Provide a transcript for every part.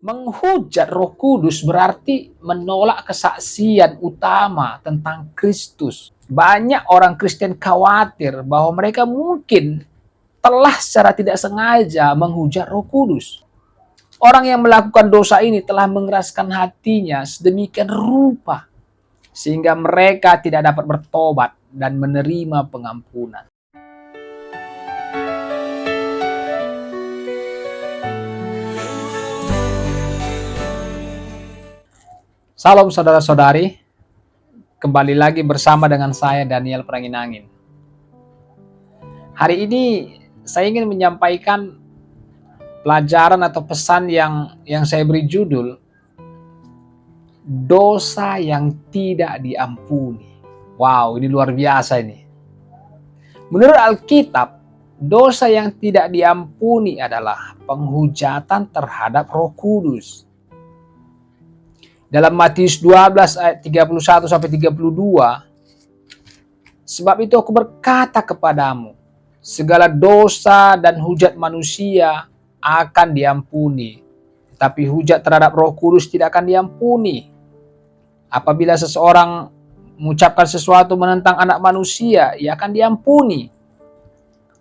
Menghujat Roh Kudus berarti menolak kesaksian utama tentang Kristus. Banyak orang Kristen khawatir bahwa mereka mungkin telah secara tidak sengaja menghujat Roh Kudus. Orang yang melakukan dosa ini telah mengeraskan hatinya sedemikian rupa sehingga mereka tidak dapat bertobat dan menerima pengampunan. Salam saudara-saudari, kembali lagi bersama dengan saya Daniel Pranginangin. Hari ini saya ingin menyampaikan pelajaran atau pesan yang saya beri judul dosa yang tidak diampuni. Wow, ini luar biasa ini. Menurut Alkitab, dosa yang tidak diampuni adalah penghujatan terhadap Roh Kudus. Dalam Matius 12 ayat 31 sampai 32, sebab itu aku berkata kepadamu, segala dosa dan hujat manusia akan diampuni, tetapi hujat terhadap Roh Kudus tidak akan diampuni. Apabila seseorang mengucapkan sesuatu menentang anak manusia, ia akan diampuni.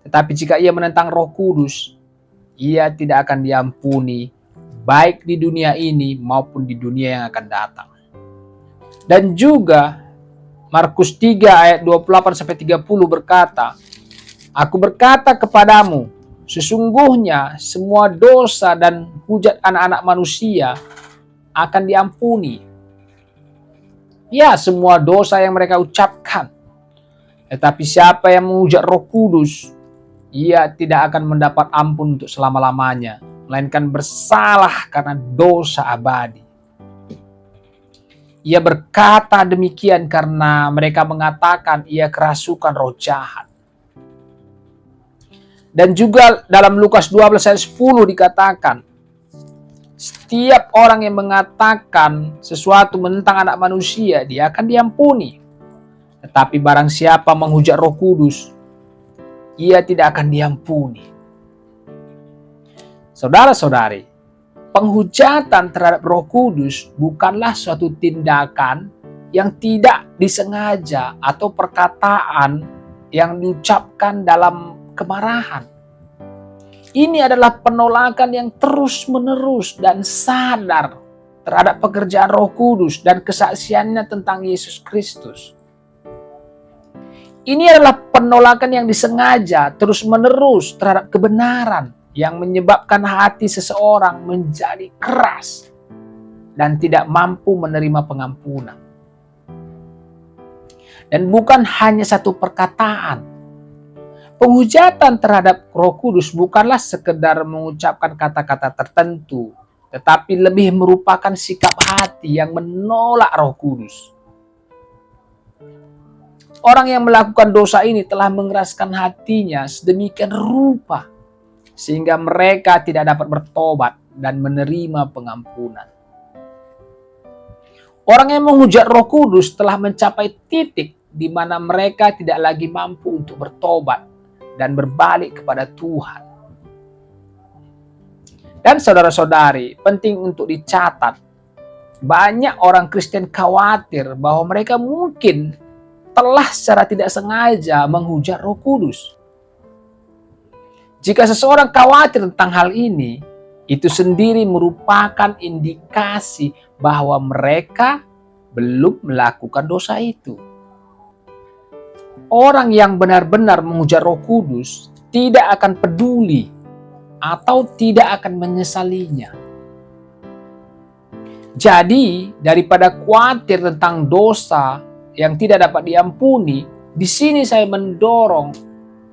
Tetapi jika ia menentang Roh Kudus, ia tidak akan diampuni, baik di dunia ini maupun di dunia yang akan datang. Dan juga Markus 3 ayat 28 sampai 30 berkata, aku berkata kepadamu, sesungguhnya semua dosa dan hujat anak-anak manusia akan diampuni. Ya, semua dosa yang mereka ucapkan. Tetapi siapa yang menghujat Roh Kudus, ia tidak akan mendapat ampun untuk selama-lamanya, melainkan bersalah karena dosa abadi. Ia berkata demikian karena mereka mengatakan ia kerasukan roh jahat. Dan juga dalam Lukas 12 ayat 10 dikatakan, setiap orang yang mengatakan sesuatu menentang anak manusia, dia akan diampuni. Tetapi barang siapa menghujat Roh Kudus, ia tidak akan diampuni. Saudara-saudari, penghujatan terhadap Roh Kudus bukanlah suatu tindakan yang tidak disengaja atau perkataan yang diucapkan dalam kemarahan. Ini adalah penolakan yang terus-menerus dan sadar terhadap pekerjaan Roh Kudus dan kesaksiannya tentang Yesus Kristus. Ini adalah penolakan yang disengaja terus-menerus terhadap kebenaran yang menyebabkan hati seseorang menjadi keras dan tidak mampu menerima pengampunan. Dan bukan hanya satu perkataan. Penghujatan terhadap Roh Kudus bukanlah sekedar mengucapkan kata-kata tertentu, tetapi lebih merupakan sikap hati yang menolak Roh Kudus. Orang yang melakukan dosa ini telah mengeraskan hatinya sedemikian rupa sehingga mereka tidak dapat bertobat dan menerima pengampunan. Orang yang menghujat Roh Kudus telah mencapai titik di mana mereka tidak lagi mampu untuk bertobat dan berbalik kepada Tuhan. Dan saudara-saudari, penting untuk dicatat, banyak orang Kristen khawatir bahwa mereka mungkin telah secara tidak sengaja menghujat Roh Kudus. Jika seseorang khawatir tentang hal ini, itu sendiri merupakan indikasi bahwa mereka belum melakukan dosa itu. Orang yang benar-benar menghujat Roh Kudus tidak akan peduli atau tidak akan menyesalinya. Jadi, daripada khawatir tentang dosa yang tidak dapat diampuni, di sini saya mendorong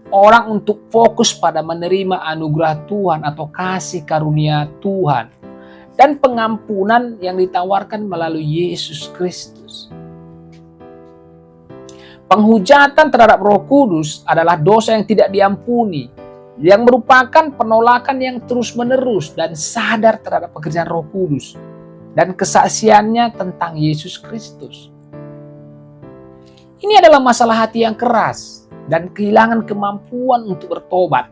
orang untuk fokus pada menerima anugerah Tuhan atau kasih karunia Tuhan dan pengampunan yang ditawarkan melalui Yesus Kristus. Penghujatan terhadap Roh Kudus adalah dosa yang tidak diampuni, yang merupakan penolakan yang terus-menerus dan sadar terhadap pekerjaan Roh Kudus dan kesaksiannya tentang Yesus Kristus. Ini adalah masalah hati yang keras dan kehilangan kemampuan untuk bertobat.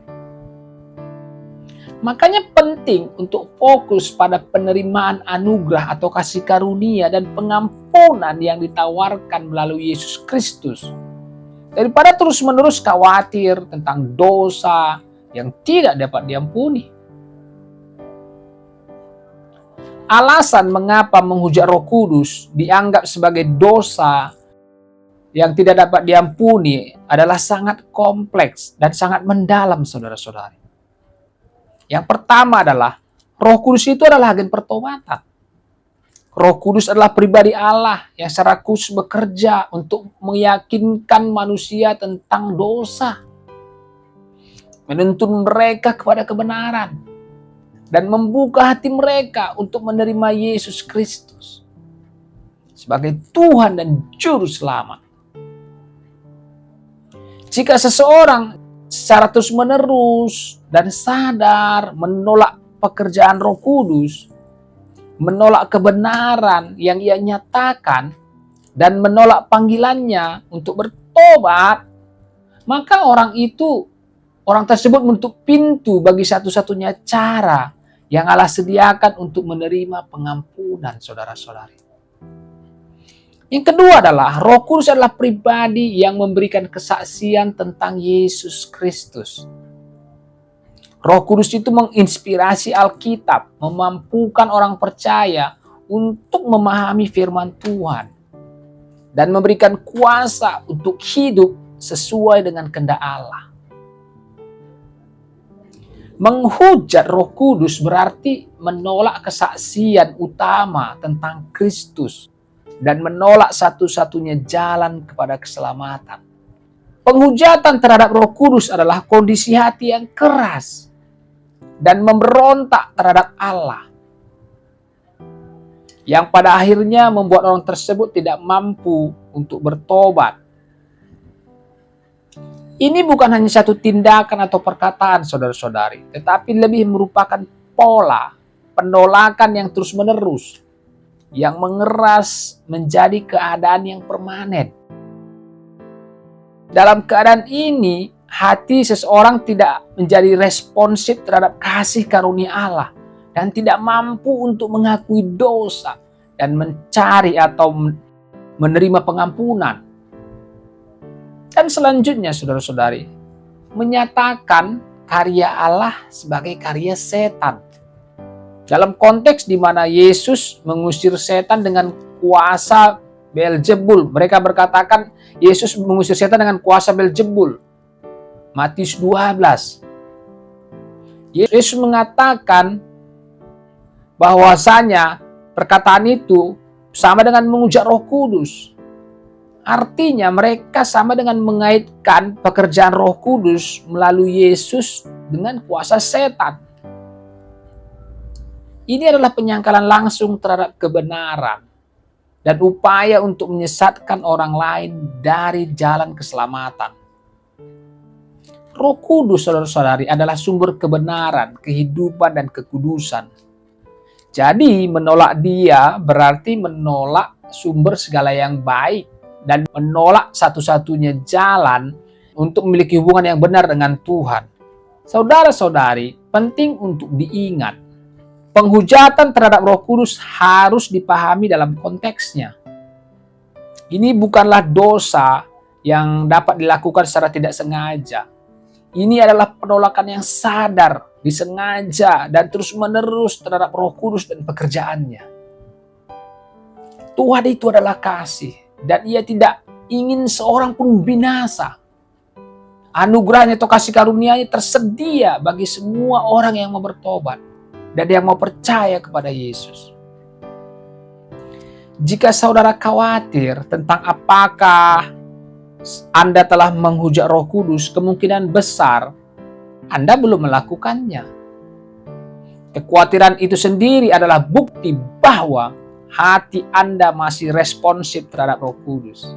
Makanya penting untuk fokus pada penerimaan anugerah atau kasih karunia dan pengampunan yang ditawarkan melalui Yesus Kristus, daripada terus-menerus khawatir tentang dosa yang tidak dapat diampuni. Alasan mengapa menghujat Roh Kudus dianggap sebagai dosa yang tidak dapat diampuni adalah sangat kompleks dan sangat mendalam, saudara-saudari. Yang pertama adalah Roh Kudus itu adalah agen pertobatan. Roh Kudus adalah pribadi Allah yang secara khusus bekerja untuk meyakinkan manusia tentang dosa, menuntun mereka kepada kebenaran, dan membuka hati mereka untuk menerima Yesus Kristus sebagai Tuhan dan Juru Selamat. Jika seseorang secara terus-menerus dan sadar menolak pekerjaan Roh Kudus, menolak kebenaran yang ia nyatakan, dan menolak panggilannya untuk bertobat, maka orang tersebut menutup pintu bagi satu-satunya cara yang Allah sediakan untuk menerima pengampunan, saudara-saudari. Yang kedua adalah Roh Kudus adalah pribadi yang memberikan kesaksian tentang Yesus Kristus. Roh Kudus itu menginspirasi Alkitab, memampukan orang percaya untuk memahami firman Tuhan, dan memberikan kuasa untuk hidup sesuai dengan kehendak Allah. Menghujat Roh Kudus berarti menolak kesaksian utama tentang Kristus dan menolak satu-satunya jalan kepada keselamatan. Penghujatan terhadap Roh Kudus adalah kondisi hati yang keras dan memberontak terhadap Allah, yang pada akhirnya membuat orang tersebut tidak mampu untuk bertobat. Ini bukan hanya satu tindakan atau perkataan, saudara-saudari, tetapi lebih merupakan pola penolakan yang terus-menerus, yang mengeras menjadi keadaan yang permanen. Dalam keadaan ini, hati seseorang tidak menjadi responsif terhadap kasih karunia Allah dan tidak mampu untuk mengakui dosa dan mencari atau menerima pengampunan. Dan selanjutnya, saudara-saudari, menyatakan karya Allah sebagai karya setan. Dalam konteks di mana Yesus mengusir setan dengan kuasa Beelzebul, mereka berkatakan Yesus mengusir setan dengan kuasa Beelzebul. Matius 12. Yesus mengatakan bahwasanya perkataan itu sama dengan menghujat Roh Kudus. Artinya mereka sama dengan mengaitkan pekerjaan Roh Kudus melalui Yesus dengan kuasa setan. Ini adalah penyangkalan langsung terhadap kebenaran dan upaya untuk menyesatkan orang lain dari jalan keselamatan. Roh Kudus, saudara-saudari, adalah sumber kebenaran, kehidupan, dan kekudusan. Jadi menolak Dia berarti menolak sumber segala yang baik dan menolak satu-satunya jalan untuk memiliki hubungan yang benar dengan Tuhan. Saudara-saudari, penting untuk diingat, penghujatan terhadap Roh Kudus harus dipahami dalam konteksnya. Ini bukanlah dosa yang dapat dilakukan secara tidak sengaja. Ini adalah penolakan yang sadar, disengaja, dan terus-menerus terhadap Roh Kudus dan pekerjaannya. Tuhan itu adalah kasih, dan Ia tidak ingin seorang pun binasa. Anugerahnya atau kasih karunia-Nya tersedia bagi semua orang yang mau bertobat dan yang mau percaya kepada Yesus. Jika saudara khawatir tentang apakah Anda telah menghujat Roh Kudus, kemungkinan besar Anda belum melakukannya. Kekhawatiran itu sendiri adalah bukti bahwa hati Anda masih responsif terhadap Roh Kudus.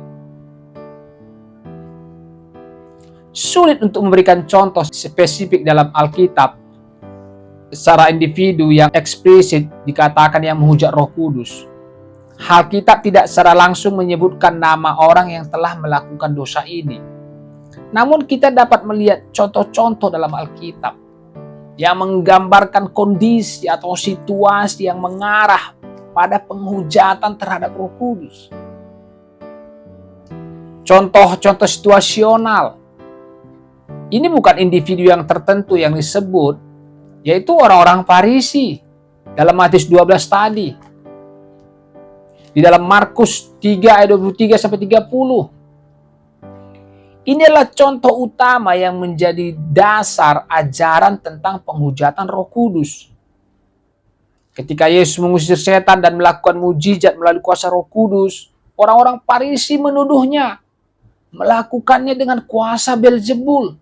Sulit untuk memberikan contoh spesifik dalam Alkitab secara individu yang eksplisit dikatakan yang menghujat Roh Kudus. Alkitab tidak secara langsung menyebutkan nama orang yang telah melakukan dosa ini. Namun kita dapat melihat contoh-contoh dalam Alkitab yang menggambarkan kondisi atau situasi yang mengarah pada penghujatan terhadap Roh Kudus. Contoh-contoh situasional. Ini bukan individu yang tertentu yang disebut, yaitu orang-orang Farisi dalam Matius 12 tadi. Di dalam Markus 3 ayat 23 sampai 30. Ini adalah contoh utama yang menjadi dasar ajaran tentang penghujatan Roh Kudus. Ketika Yesus mengusir setan dan melakukan mujizat melalui kuasa Roh Kudus, orang-orang Farisi menuduhnya melakukannya dengan kuasa Beelzebul,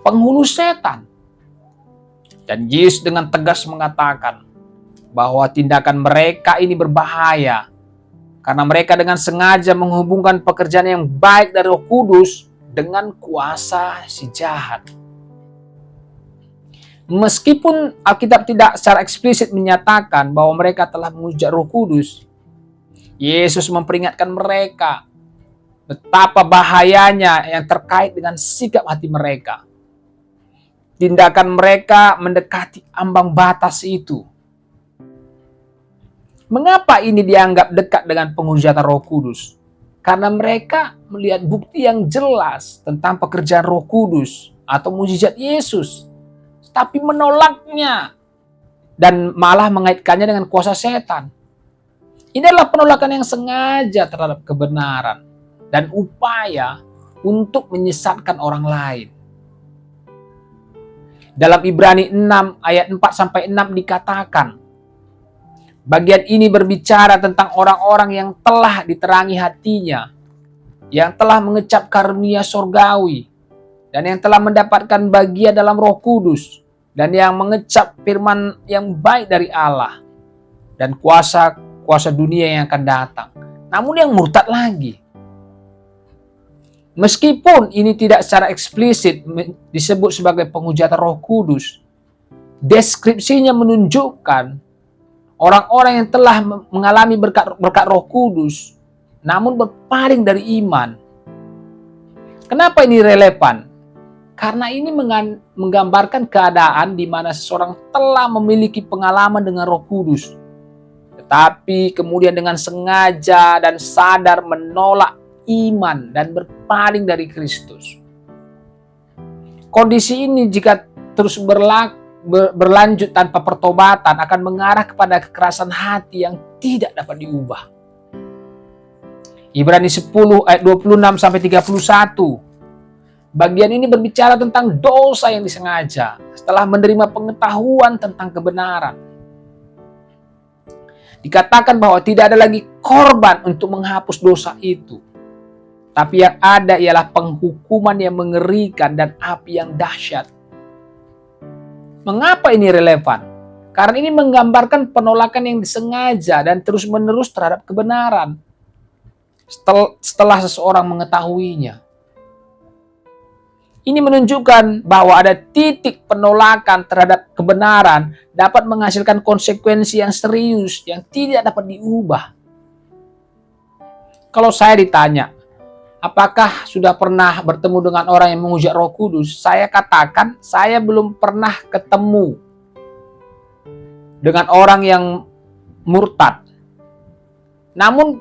penghulu setan. Dan Yesus dengan tegas mengatakan bahwa tindakan mereka ini berbahaya karena mereka dengan sengaja menghubungkan pekerjaan yang baik dari Roh Kudus dengan kuasa si jahat. Meskipun Alkitab tidak secara eksplisit menyatakan bahwa mereka telah menghujat Roh Kudus, Yesus memperingatkan mereka betapa bahayanya yang terkait dengan sikap hati mereka. Tindakan mereka mendekati ambang batas itu. Mengapa ini dianggap dekat dengan penghujatan Roh Kudus? Karena mereka melihat bukti yang jelas tentang pekerjaan Roh Kudus atau mujizat Yesus, tapi menolaknya dan malah mengaitkannya dengan kuasa setan. Ini adalah penolakan yang sengaja terhadap kebenaran dan upaya untuk menyesatkan orang lain. Dalam Ibrani 6 ayat 4-6 dikatakan, bagian ini berbicara tentang orang-orang yang telah diterangi hatinya, yang telah mengecap karunia sorgawi, dan yang telah mendapatkan bagian dalam Roh Kudus, dan yang mengecap firman yang baik dari Allah, dan kuasa dunia yang akan datang. Namun yang murtad lagi. Meskipun ini tidak secara eksplisit disebut sebagai penghujatan Roh Kudus, deskripsinya menunjukkan orang-orang yang telah mengalami berkat Roh Kudus, namun berpaling dari iman. Kenapa ini relevan? Karena ini menggambarkan keadaan di mana seseorang telah memiliki pengalaman dengan Roh Kudus, tetapi kemudian dengan sengaja dan sadar menolak iman dan berpaling dari Kristus. Kondisi ini jika terus berlanjut tanpa pertobatan akan mengarah kepada kekerasan hati yang tidak dapat diubah. Ibrani 10 ayat 26 sampai 31. Bagian ini berbicara tentang dosa yang disengaja setelah menerima pengetahuan tentang kebenaran. Dikatakan bahwa tidak ada lagi korban untuk menghapus dosa itu. Tapi yang ada ialah penghukuman yang mengerikan dan api yang dahsyat. Mengapa ini relevan? Karena ini menggambarkan penolakan yang disengaja dan terus-menerus terhadap kebenaran setelah seseorang mengetahuinya. Ini menunjukkan bahwa ada titik penolakan terhadap kebenaran dapat menghasilkan konsekuensi yang serius yang tidak dapat diubah. Kalau saya ditanya, apakah sudah pernah bertemu dengan orang yang menghujat Roh Kudus? Saya katakan, saya belum pernah ketemu dengan orang yang murtad. Namun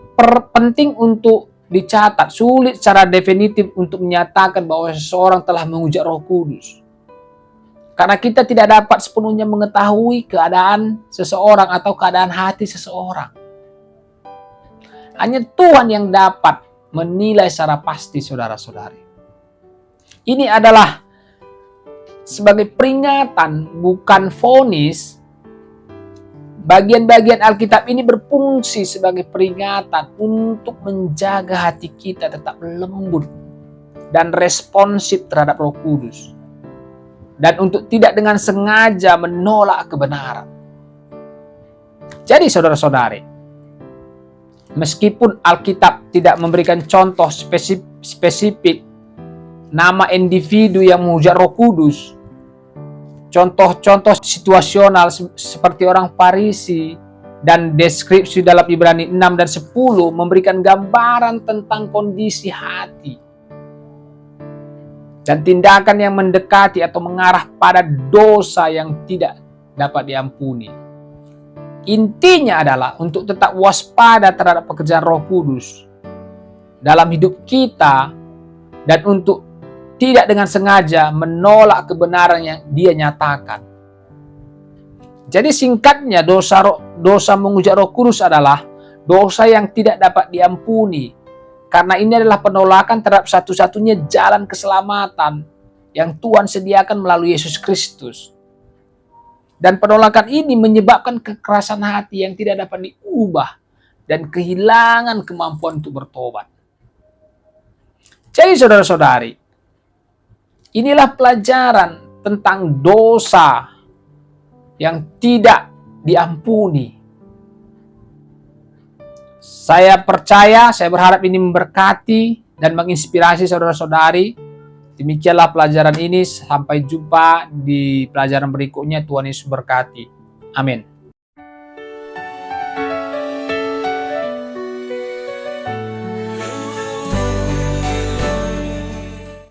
penting untuk dicatat, sulit secara definitif untuk menyatakan bahwa seseorang telah menghujat Roh Kudus. Karena kita tidak dapat sepenuhnya mengetahui keadaan seseorang atau keadaan hati seseorang. Hanya Tuhan yang dapat menilai secara pasti, saudara-saudari. Ini adalah sebagai peringatan, bukan vonis. Bagian-bagian Alkitab ini berfungsi sebagai peringatan untuk menjaga hati kita tetap lembut dan responsif terhadap Roh Kudus. Dan untuk tidak dengan sengaja menolak kebenaran. Jadi saudara-saudari, meskipun Alkitab tidak memberikan contoh spesifik nama individu yang menghujat Roh Kudus, contoh-contoh situasional seperti orang Farisi dan deskripsi dalam Ibrani 6 dan 10 memberikan gambaran tentang kondisi hati. dan tindakan yang mendekati atau mengarah pada dosa yang tidak dapat diampuni. Intinya adalah untuk tetap waspada terhadap pekerjaan Roh Kudus dalam hidup kita dan untuk tidak dengan sengaja menolak kebenaran yang Dia nyatakan. Jadi singkatnya, dosa menghujat Roh Kudus adalah dosa yang tidak dapat diampuni, karena ini adalah penolakan terhadap satu-satunya jalan keselamatan yang Tuhan sediakan melalui Yesus Kristus. Dan penolakan ini menyebabkan kekerasan hati yang tidak dapat diubah dan kehilangan kemampuan untuk bertobat. Jadi saudara-saudari, inilah pelajaran tentang dosa yang tidak diampuni. Saya percaya, saya berharap ini memberkati dan menginspirasi saudara-saudari. Demikianlah pelajaran ini. Sampai jumpa di pelajaran berikutnya. Tuhan Yesus berkati. Amin.